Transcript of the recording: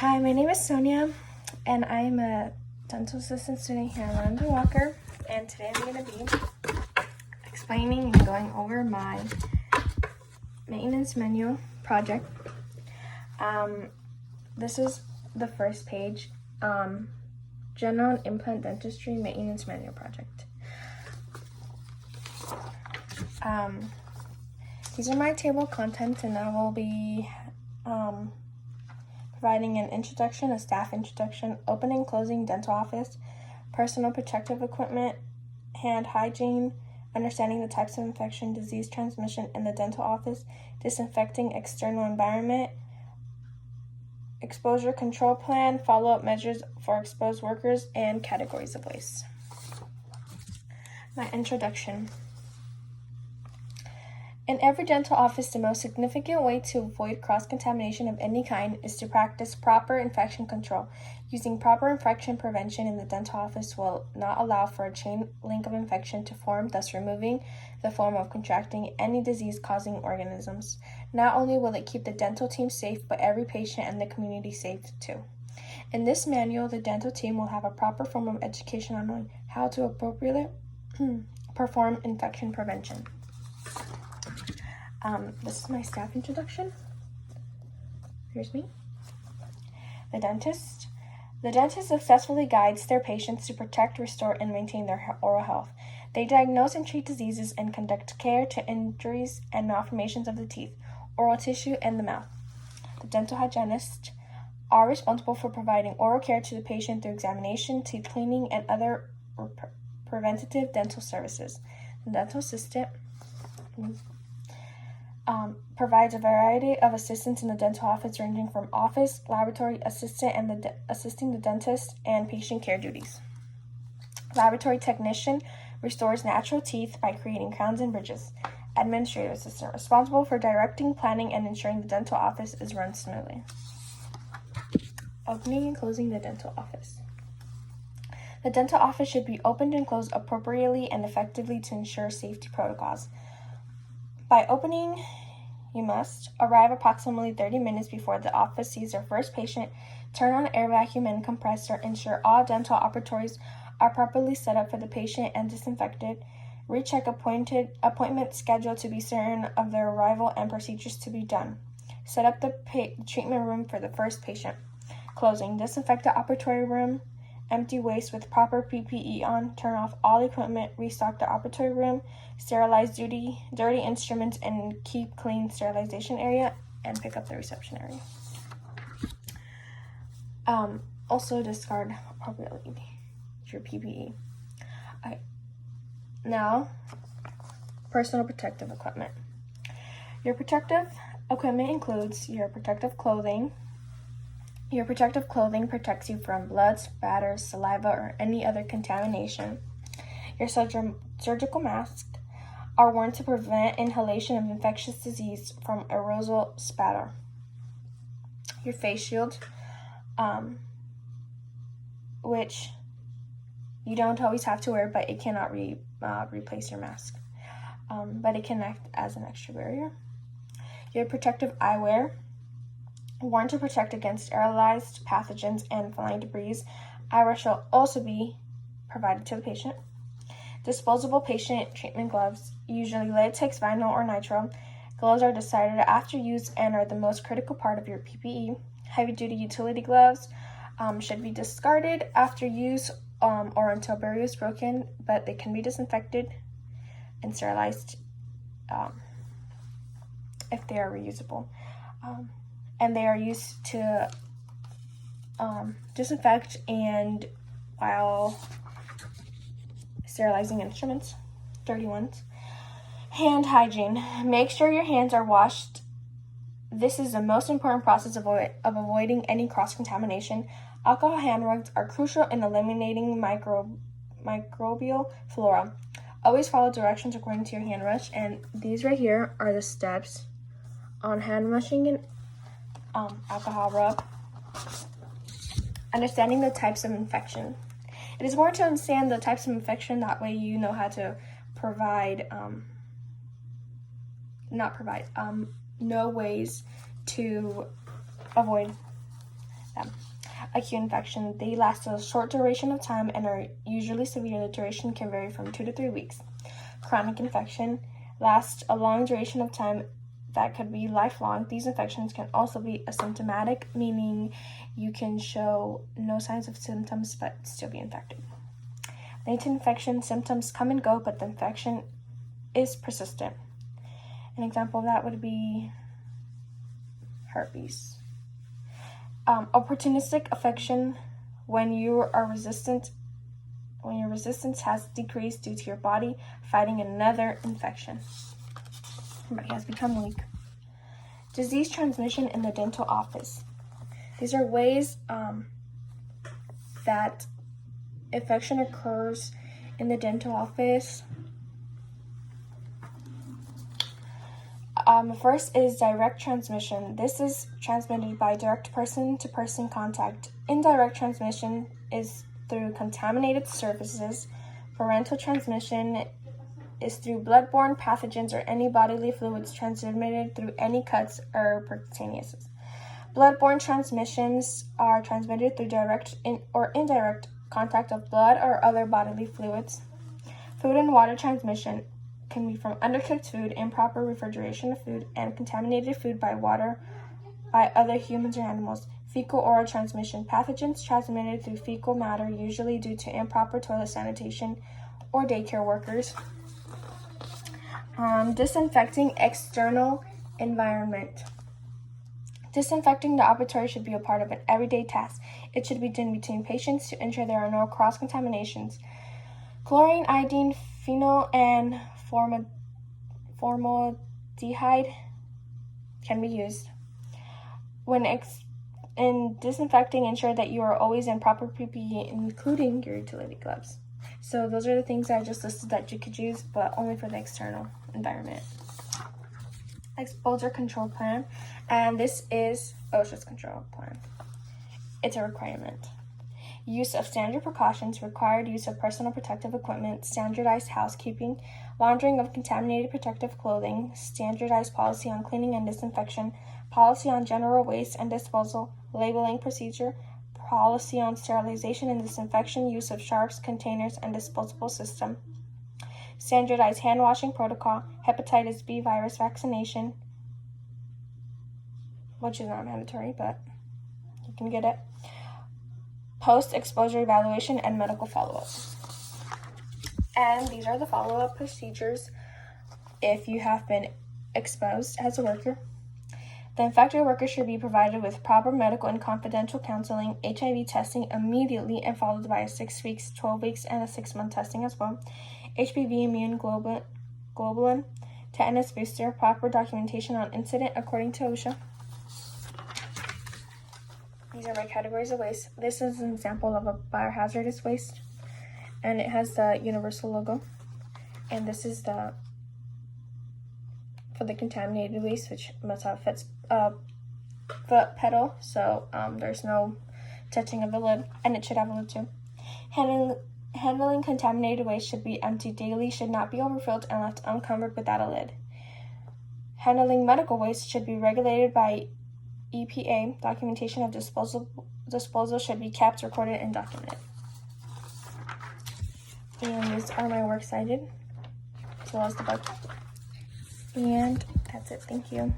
Hi, my name is Sonia, and I'm a dental assistant student here at London Walker, and today I'm going to be explaining and going over my maintenance manual project. This is the first page, General Implant Dentistry Maintenance Manual Project. These are my table of contents, and I will be providing an introduction, a staff introduction, opening, closing dental office, personal protective equipment, hand hygiene, understanding the types of infection, disease transmission in the dental office, disinfecting external environment, exposure control plan, follow-up measures for exposed workers, and categories of waste. My introduction. In every dental office, the most significant way to avoid cross-contamination of any kind is to practice proper infection control. Using proper infection prevention in the dental office will not allow for a chain link of infection to form, thus removing the form of contracting any disease-causing organisms. Not only will it keep the dental team safe, but every patient and the community safe too. In this manual, the dental team will have a proper form of education on knowing how to appropriately perform infection prevention. This is my staff introduction. Here's me. The dentist. The dentist successfully guides their patients to protect, restore, and maintain their oral health. They diagnose and treat diseases and conduct care to injuries and malformations of the teeth, oral tissue, and the mouth. The dental hygienists are responsible for providing oral care to the patient through examination, teeth cleaning, and other preventative dental services. The dental assistant provides a variety of assistance in the dental office, ranging from office, laboratory assistant, and assisting the dentist and patient care duties. Laboratory technician restores natural teeth by creating crowns and bridges. Administrative assistant responsible for directing, planning, and ensuring the dental office is run smoothly. Opening and closing the dental office. The dental office should be opened and closed appropriately and effectively to ensure safety protocols. By opening, you must arrive approximately 30 minutes before the office sees their first patient, turn on air vacuum and compressor, ensure all dental operatories are properly set up for the patient and disinfected, recheck appointment schedule to be certain of their arrival and procedures to be done, set up the treatment room for the first patient. Closing, disinfect the operatory room, empty waste with proper PPE on, turn off all equipment, restock the operatory room, sterilize dirty instruments, and keep clean sterilization area, and pick up the reception area. Also discard appropriately your PPE. Okay. Now, personal protective equipment. Your protective equipment includes your protective clothing. Your protective clothing protects you from blood, spatter, saliva, or any other contamination. Your surgical masks are worn to prevent inhalation of infectious disease from aerosol spatter. Your face shield, which you don't always have to wear, but it cannot replace your mask. But it can act as an extra barrier. Your protective eyewear, worn to protect against aerolized pathogens and flying debris. Eyewear shall also be provided to the patient. Disposable patient treatment gloves, usually latex, vinyl, or nitrile. Gloves are decided after use and are the most critical part of your PPE. Heavy-duty utility gloves should be discarded after use or until barrier is broken, but they can be disinfected and sterilized if they are reusable. And they are used to disinfect and while sterilizing instruments, dirty ones. Hand hygiene. Make sure your hands are washed. This is the most important process of avoiding any cross-contamination. Alcohol hand rugs are crucial in eliminating microbial flora. Always follow directions according to your hand wash, and these right here are the steps on hand washing and alcohol rub. Understanding the types of infection. It is important to understand the types of infection, that way you know how to know ways to avoid them. Acute infection, they last a short duration of time and are usually severe. The duration can vary from 2 to 3 weeks. Chronic infection lasts a long duration of time that could be lifelong. These infections can also be asymptomatic, meaning you can show no signs of symptoms but still be infected. Latent infection, symptoms come and go, but the infection is persistent. An example of that would be herpes. Opportunistic affection, when your resistance has decreased due to your body fighting another infection. Your body has become weak. Disease transmission in the dental office. These are ways that infection occurs in the dental office. First is direct transmission. This is transmitted by direct person-to-person contact. Indirect transmission is through contaminated surfaces. Parental transmission is through bloodborne pathogens or any bodily fluids transmitted through any cuts or percutaneous. Bloodborne transmissions are transmitted through direct or indirect contact of blood or other bodily fluids. Food and water transmission can be from undercooked food, improper refrigeration of food, and contaminated food by water by other humans or animals. Fecal-oral transmission. Pathogens transmitted through fecal matter, usually due to improper toilet sanitation or daycare workers. Disinfecting external environment. Disinfecting the operatory should be a part of an everyday task. It should be done between patients to ensure there are no cross-contaminations. Chlorine, iodine, phenol, and formaldehyde can be used. When in disinfecting, ensure that you are always in proper PPE, including your utility gloves. So those are the things I just listed that you could use, but only for the external environment. Exposure control plan, and this is OSHA's control plan. It's a requirement. Use of standard precautions, required use of personal protective equipment, standardized housekeeping, laundering of contaminated protective clothing, standardized policy on cleaning and disinfection, policy on general waste and disposal, labeling procedure, policy on sterilization and disinfection, use of sharps, containers, and disposable system, standardized hand washing protocol, hepatitis B virus vaccination, which is not mandatory, but you can get it, post-exposure evaluation, and medical follow-up. And these are the follow-up procedures if you have been exposed as a worker. The infected worker should be provided with proper medical and confidential counseling, HIV testing immediately and followed by a 6 weeks, 12 weeks, and a 6-month testing as well. HPV immune globulin, tetanus booster, proper documentation on incident according to OSHA. These are my categories of waste. This is an example of a biohazardous waste, and it has the universal logo. And this is for the contaminated waste, which must have foot pedal, so there's no touching of the lid, and it should have a lid too. Handling contaminated waste should be emptied daily, should not be overfilled and left uncovered without a lid. Handling medical waste should be regulated by EPA. Documentation of disposal should be kept, recorded, and documented. And these are my works cited, as well as the book. And that's it. Thank you.